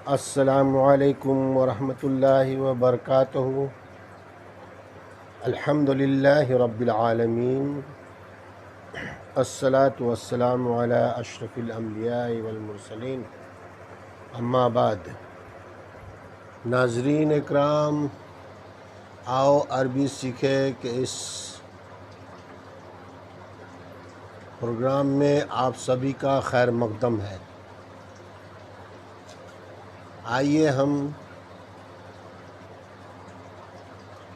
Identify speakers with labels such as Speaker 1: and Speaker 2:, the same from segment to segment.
Speaker 1: السلام علیکم ورحمۃ اللہ وبرکاتہ۔ الحمد للہ رب العالمین، الصلاۃ والسلام علی اشرف الانبیاء والمرسلین، اما بعد۔ ناظرین اکرام، آؤ عربی سیکھے کہ اس پروگرام میں آپ سبھی کا خیر مقدم ہے۔ آئیے ہم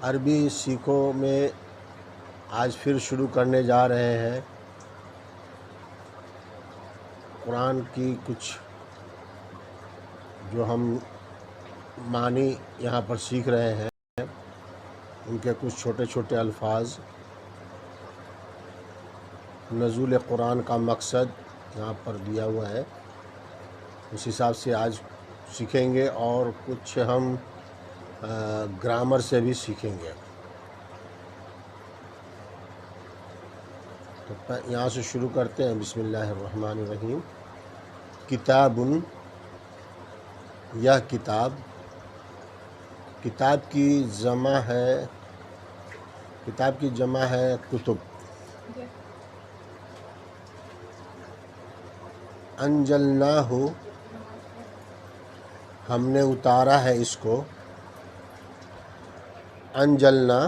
Speaker 1: عربی سیکھو میں آج پھر شروع کرنے جا رہے ہیں قرآن کی کچھ جو ہم معنی یہاں پر سیکھ رہے ہیں، ان کے کچھ چھوٹے چھوٹے الفاظ۔ نزول قرآن کا مقصد یہاں پر دیا ہوا ہے، اس حساب سے آج سیکھیں گے، اور کچھ ہم گرامر سے بھی سیکھیں گے۔ تو یہاں سے شروع کرتے ہیں۔ بسم اللہ الرحمن الرحیم۔ کتاب، یہ کتاب، کتاب کی جمع ہے کتب۔ انزلناہ، ہم نے اتارا ہے اس کو۔ انزلنا،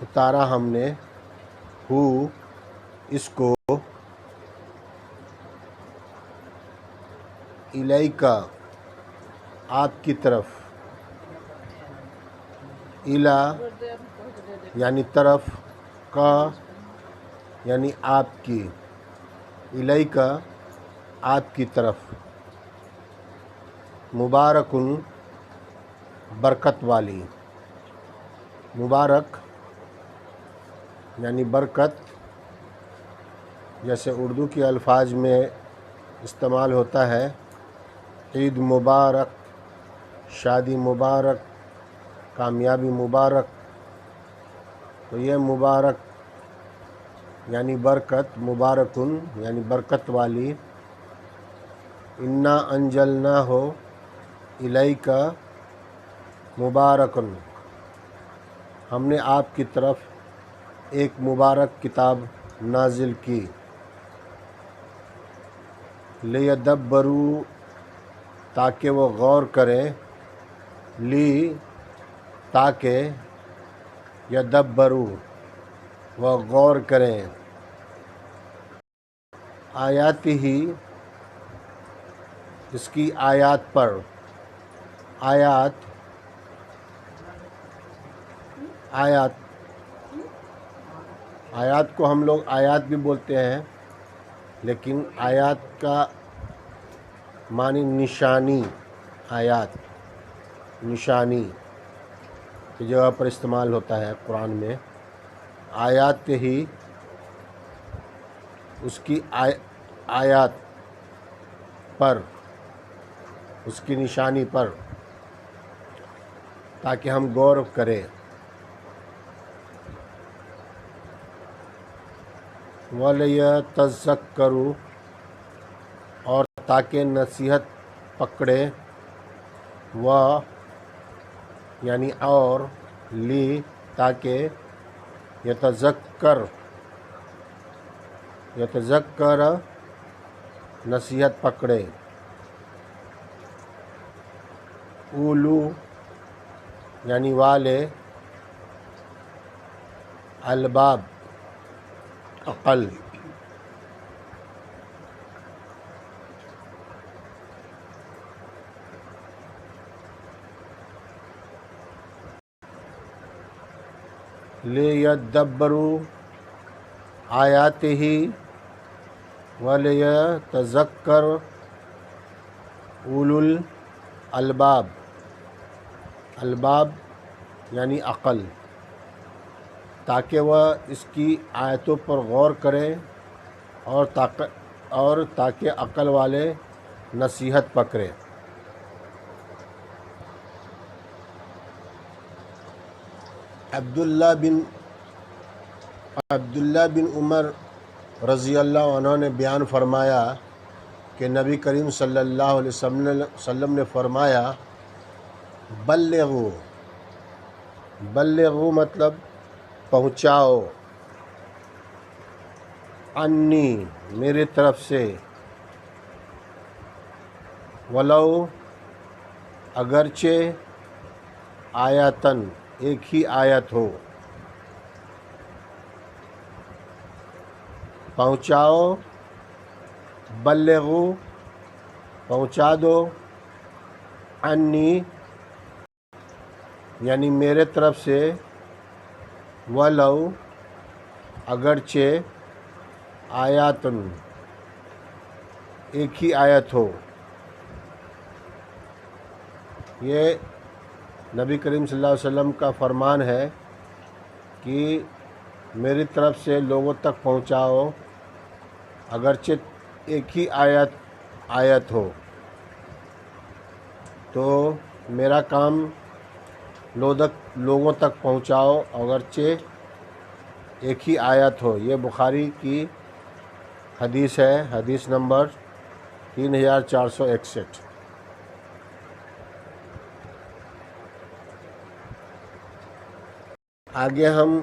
Speaker 1: اتارا ہم نے، ہو، اس کو، الیکا، آپ کی طرف، الا یعنی طرف، کا یعنی آپ کی، الیکا آپ کی طرف، مبارکن برکت والی، مبارک یعنی برکت، جیسے اردو کے الفاظ میں استعمال ہوتا ہے، عید مبارک، شادی مبارک، کامیابی مبارک۔ تو یہ مبارک یعنی برکت، مبارکن یعنی برکت والی۔ انا انزلناہ الیک مبارکن، ہم نے آپ کی طرف ایک مبارک کتاب نازل کی۔ لیدبروا، تاکہ وہ غور کریں، تاکہ، یدبروا وہ غور کریں، آیات ہی، اس کی آیات پر، آیات کو ہم لوگ آیات بھی بولتے ہیں، لیکن آیات کا معنی نشانی، آیات نشانی کی جگہ پر استعمال ہوتا ہے قرآن میں۔ آیات ہی، اس کی آیات پر، اس کی نشانی پر، تاکہ ہم غور کریں۔ وَلِيَتَذَكَّرُوا، اور تاکہ نصیحت پکڑے، یعنی اور، تاکہ، یتذکر نصیحت پکڑے، اولو یعنی والے، الباب عقل۔ لیدبروا آیاتہ ولیتذکر اولو الالباب، الباب یعنی عقل، تاکہ وہ اس کی آیتوں پر غور کریں، اور تاکہ عقل والے نصیحت پکڑیں۔ عبداللہ بن عمر رضی اللہ عنہ نے بیان فرمایا کہ کہ نبی کریم صلی اللہ علیہ وسلم نے فرمایا بلغو، بلغو مطلب پہنچاؤ، انی میری طرف سے، ولو اگرچہ آیاتن ایک ہی آیت ہو، پہنچاؤ، بلغو پہنچا دو، انی یعنی میرے طرف سے، ولو اگرچہ آیاتن ایک ہی آیت ہو۔ یہ نبی کریم صلی اللہ علیہ وسلم کا فرمان ہے کہ میری طرف سے لوگوں تک پہنچاؤ اگرچہ ایک ہی آیت ہو، تو میرا کام لوگوں تک پہنچاؤ اگرچہ ایک ہی آیت ہو۔ یہ بخاری کی حدیث ہے، حدیث نمبر 3461۔ آگے ہم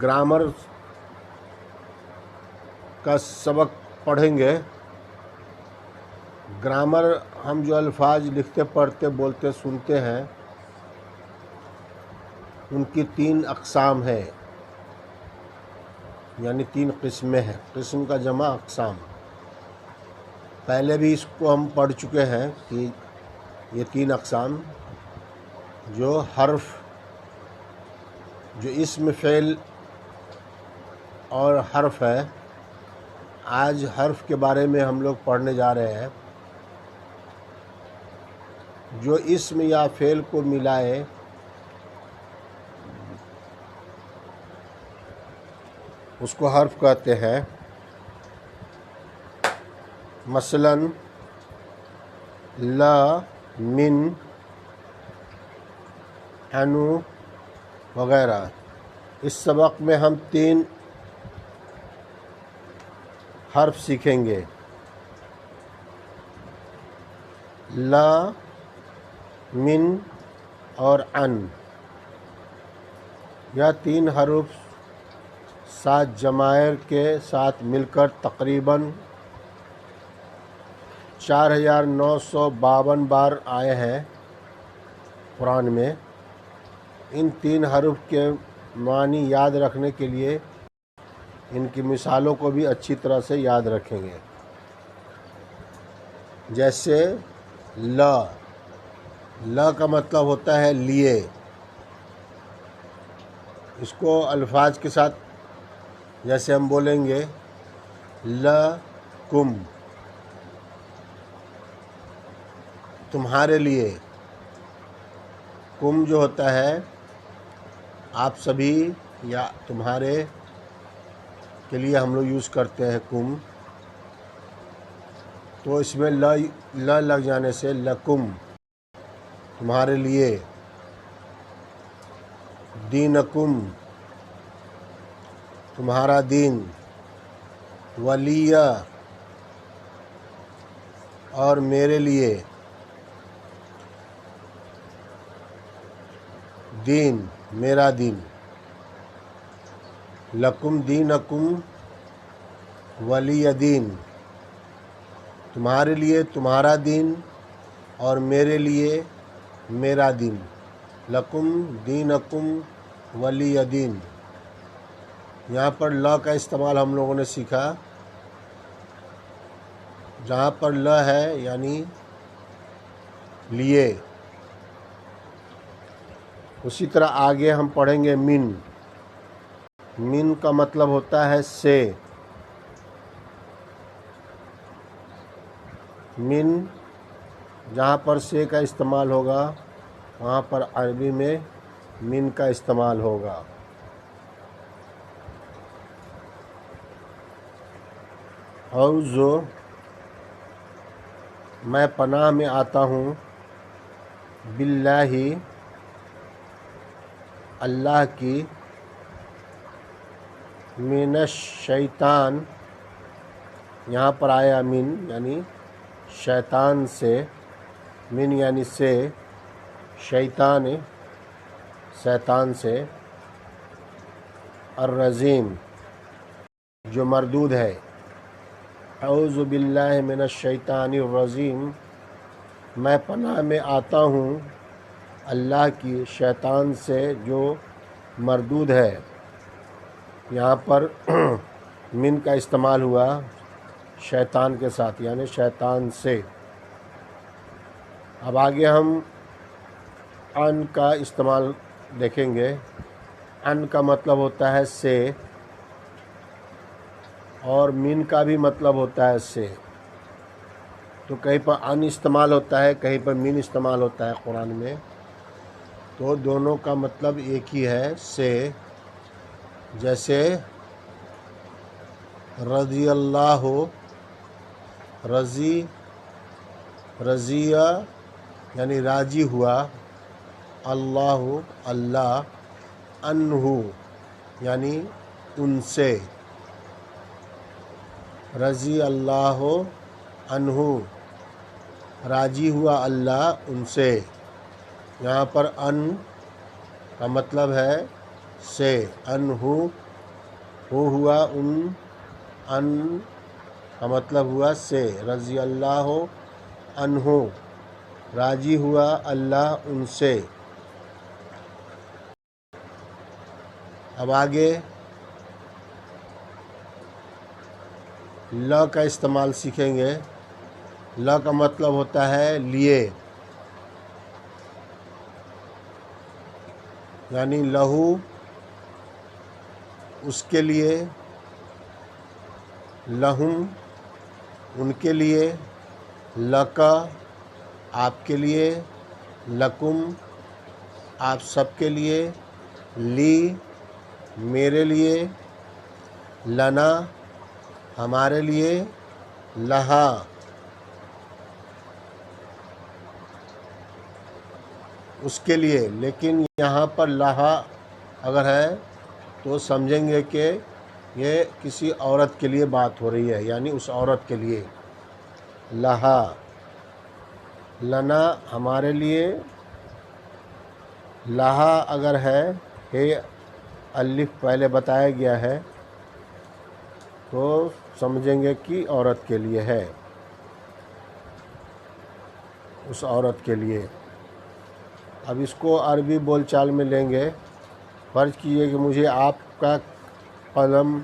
Speaker 1: گرامر کا سبق پڑھیں گے۔ گرامر ہم جو الفاظ لکھتے پڑھتے بولتے سنتے ہیں ان کی 3 اقسام ہیں، یعنی 3 قسمیں ہیں۔ قسم کا جمع اقسام۔ پہلے بھی اس کو ہم پڑھ چکے ہیں کہ یہ 3 اقسام جو حرف، جو اسم فعل اور حرف ہے۔ آج حرف کے بارے میں ہم لوگ پڑھنے جا رہے ہیں۔ جو اسم یا فعل کو ملائے اس کو حرف کہتے ہیں۔ مثلا لا، من، انو وغیرہ۔ اس سبق میں ہم 3 حرف سیکھیں گے، لا، من اور ان۔ یہ 3 حروف 7 جمائر کے ساتھ مل کر تقریباً 4952 بار آئے ہیں قرآن میں۔ ان 3 حروف کے معنی یاد رکھنے کے لیے ان کی مثالوں کو بھی اچھی طرح سے یاد رکھیں گے۔ جیسے لا، لا کا مطلب ہوتا ہے لیے۔ اس کو الفاظ کے ساتھ جیسے ہم بولیں گے لکم، تمہارے لیے۔ کم جو ہوتا ہے آپ سبھی یا تمہارے کے لیے ہم لوگ یوز کرتے ہیں کم، تو اس میں لا لگ جانے سے لکم، تمہارے لیے۔ دینکم، تمہارا دین۔ ولیہ، اور میرے لیے۔ دین، میرا دین۔ لکم دینکم ولی دین، تمہارے لیے تمہارا دین اور میرے لیے میرا دین۔ لکم دینکم ولی دین۔ یہاں پر لا کا استعمال ہم لوگوں نے سیکھا۔ جہاں پر لا ہے یعنی لیے۔ اسی طرح آگے ہم پڑھیں گے من۔ من کا مطلب ہوتا ہے سے۔ من جہاں پر سے کا استعمال ہوگا وہاں پر عربی میں من کا استعمال ہوگا۔ اعوذ، میں پناہ میں آتا ہوں، باللہ، اللہ کی، من الشیطان، یہاں پر آیا من یعنی شیطان سے، من یعنی سے، شیطان شیطان سے، الرجیم جو مردود ہے، اعوذ باللہ من الشیطان الرجیم، میں پناہ میں آتا ہوں اللہ کی شیطان سے جو مردود ہے۔ یہاں پر من کا استعمال ہوا شیطان کے ساتھ، یعنی شیطان سے۔ اب آگے ہم ان کا استعمال دیکھیں گے۔ ان کا مطلب ہوتا ہے سے، اور من کا بھی مطلب ہوتا ہے سے۔ تو کہیں پر ان استعمال ہوتا ہے، کہیں پر من استعمال ہوتا ہے قرآن میں، تو دونوں کا مطلب ایک ہی ہے، سے۔ جیسے رضی اللہ، رضیہ یعنی راضی ہوا، اللہ اللہ، عنہ یعنی ان سے، رضی اللہ عنہ راضی ہوا اللہ ان سے۔ یہاں پر ان کا مطلب ہے سے، عنہ ہو ہوا ان کا مطلب ہوا سے، رضی اللہ عنہ راضی ہوا اللہ ان سے۔ اب آگے لا کا استعمال سیکھیں گے۔ لا کا مطلب ہوتا ہے لیے، یعنی لہو اس کے لیے، لہم ان کے لیے، لکا آپ کے لیے، لکم آپ سب کے لیے، لی میرے لیے، لنا ہمارے لیے، لہا اس کے لیے۔ لیکن یہاں پر لہا اگر ہے تو سمجھیں گے کہ یہ کسی عورت کے لیے بات ہو رہی ہے، یعنی اس عورت کے لیے۔ لہا، لنا ہمارے لیے، لہا اگر ہے الف پہلے بتایا گیا ہے تو سمجھیں گے کہ عورت کے لیے ہے، اس عورت کے لیے۔ اب اس کو عربی بول چال میں لیں گے۔ فرض کیجئے کہ مجھے آپ کا قلم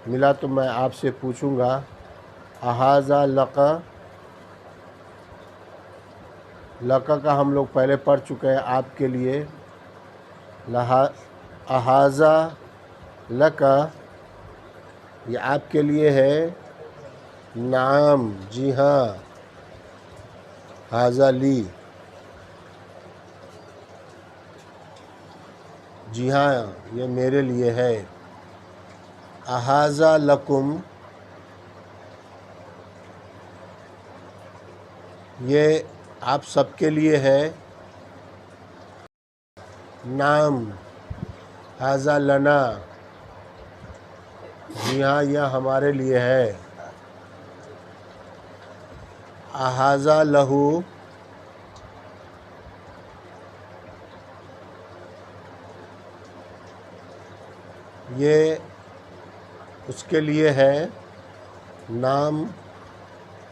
Speaker 1: ملا تو میں آپ سے پوچھوں گا احاذا لقا، لقا کا ہم لوگ پہلے پڑھ چکے ہیں آپ کے لیے، احاذا لقا یہ آپ کے لیے ہے، نعم جی ہاں، ھذا لی جی ہاں یہ میرے لیے ہے، احاذا لکم یہ آپ سب کے لیے ہے، نعم ھذا لنا جی ہاں یہ ہمارے لیے ہے، احاذا لہو یہ اس کے لیے ہے، نام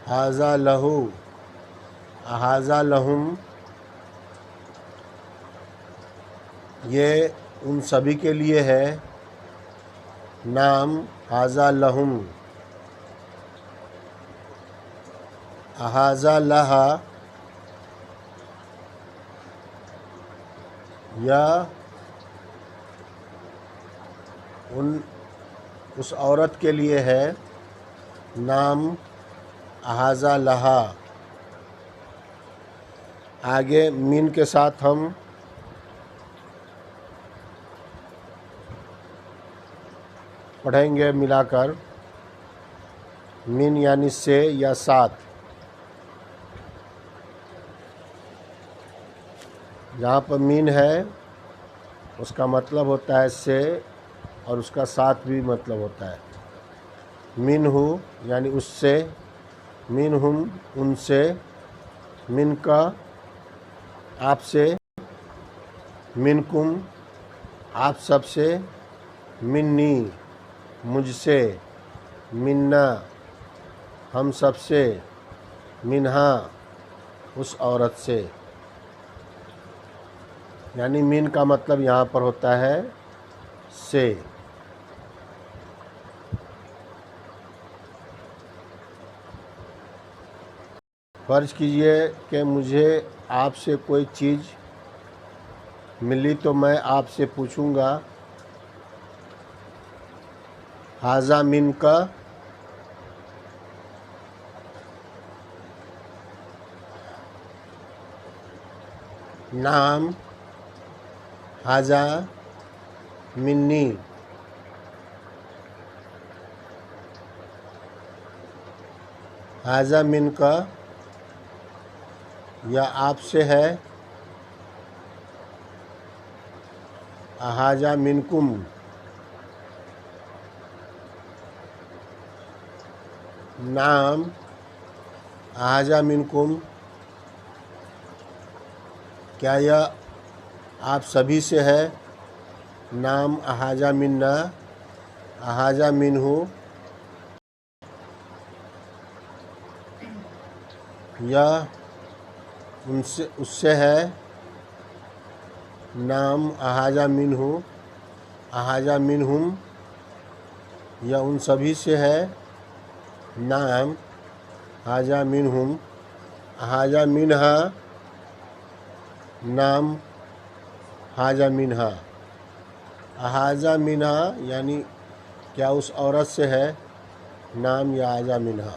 Speaker 1: ھذا لہو احاذا لہم یہ ان سبھی کے لیے ہے، نام ھذا لہم احاذا لہا یا اس عورت کے لیے ہے، نام احاذا لہا۔ آگے من کے ساتھ ہم پڑھیں گے ملا کر، من یعنی سے یا ساتھ۔ جہاں پر من ہے اس کا مطلب ہوتا ہے سے، اور اس کا ساتھ بھی مطلب ہوتا ہے۔ منہ یعنی اس سے، منہم ان سے، من کا آپ سے، منکم آپ سب سے، منی مجھ سے، منا ہم سب سے، منہا اس عورت سے۔ یعنی من کا مطلب یہاں پر ہوتا ہے سے۔ فرض کیجئے کہ مجھے آپ سے کوئی چیز ملی تو میں آپ سے پوچھوں گا ھذا من کا، نعم ھذا منی، ھذا من کا یا آپ سے ہے، ھذا منکم نعم ھذا منکم کیا یہ آپ سبھی سے ہے، نعم ھذا منا ھذا منہ یا ان سے اس سے ہے، نعم ھذا منہ ھذا منہم یا ان سبھی سے ہے، نعم ھذا منہم ھذا منہا نعم ھذا منہا، ھذا منہا یعنی کیا اس عورت سے ہے، نعم یا ھذا منہا۔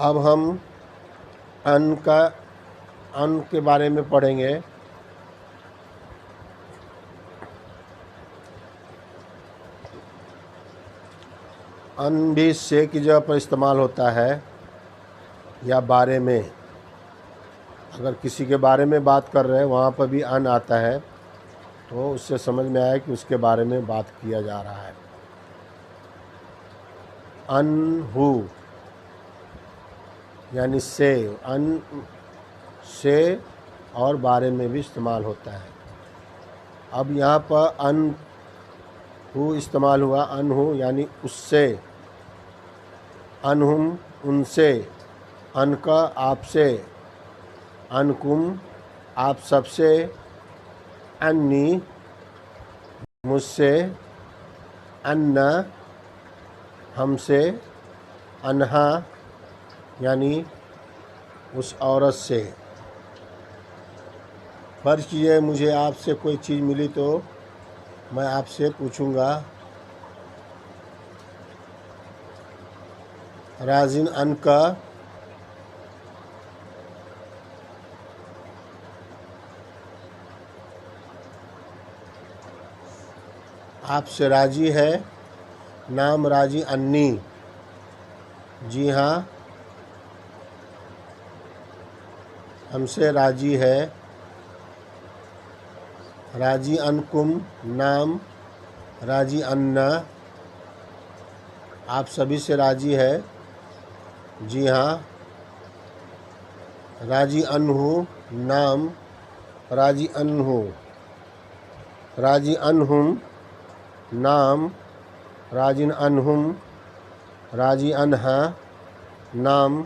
Speaker 1: اب ہم ان کے بارے میں پڑھیں گے۔ ان بھی سے کی جگہ پر استعمال ہوتا ہے، یا بارے میں، اگر کسی کے بارے میں بات کر رہے ہیں وہاں پر بھی ان آتا ہے تو اس سے سمجھ میں آیا کہ اس کے بارے میں بات کیا جا رہا ہے۔ ان ہو یعنی سے، ان سے اور بارے میں بھی استعمال ہوتا ہے۔ اب یہاں پر ان ہو استعمال ہوا، ان ہو یعنی اس سے، انہم ان سے، ان کا آپ سے، انکم آپ سب سے، انی مجھ سے، انا ہم سے، انہا یعنی اس عورت سے۔ فرض کیجئے مجھے آپ سے کوئی چیز ملی تو میں آپ سے پوچھوں گا راضٍ ان کا، آپ سے راضی ہے، نعم راضی انی جی ہاں ہم سے راضی ہے، راضی انکم نعم راضی انا آپ سبھی سے راضی ہے، جی ہاں، راضی انہو نعم راضی انہو، راضی انہم نعم راضی انہم، راضی انہا نعم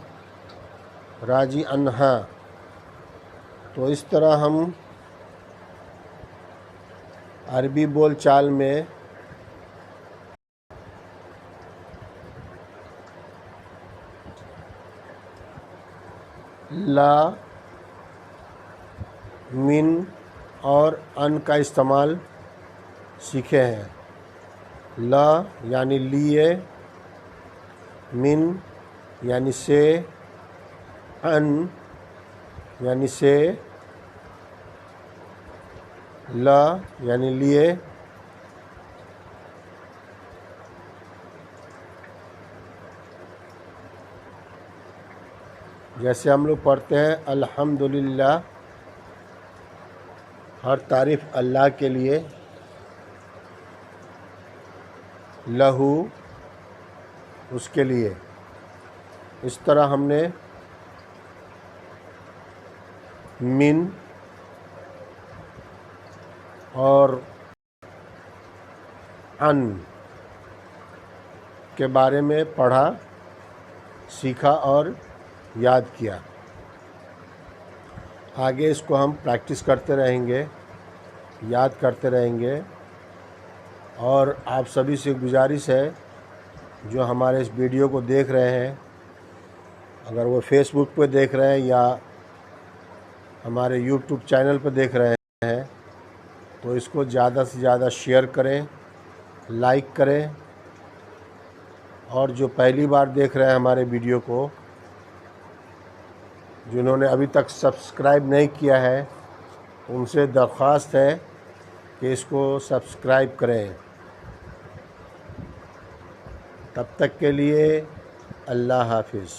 Speaker 1: راضی انہا۔ تو اس طرح ہم عربی بول چال میں لا، من اور ان کا استعمال سیکھے ہیں۔ لا یعنی لیے، من یعنی سے، ان یعنی سے، لا یعنی لیے، جیسے ہم لوگ پڑھتے ہیں الحمدللہ، ہر تعریف اللہ کے لیے، لہو اس کے لیے اس طرح ہم نے من اور ان کے بارے میں پڑھا، سیکھا اور یاد کیا۔ آگے اس کو ہم پریکٹس کرتے رہیں گے، یاد کرتے رہیں گے، اور آپ سبھی سے گزارش ہے جو ہمارے اس ویڈیو کو دیکھ رہے ہیں، اگر وہ فیس بک پہ دیکھ رہے ہیں یا ہمارے یوٹیوب چینل پہ دیکھ رہے ہیں، تو اس کو زیادہ سے زیادہ شیئر کریں، لائک کریں، اور جو پہلی بار دیکھ رہے ہیں ہمارے ویڈیو کو، جنہوں نے ابھی تک سبسکرائب نہیں کیا ہے، ان سے درخواست ہے کہ اس کو سبسکرائب کریں۔ تب تک کے لیے اللہ حافظ۔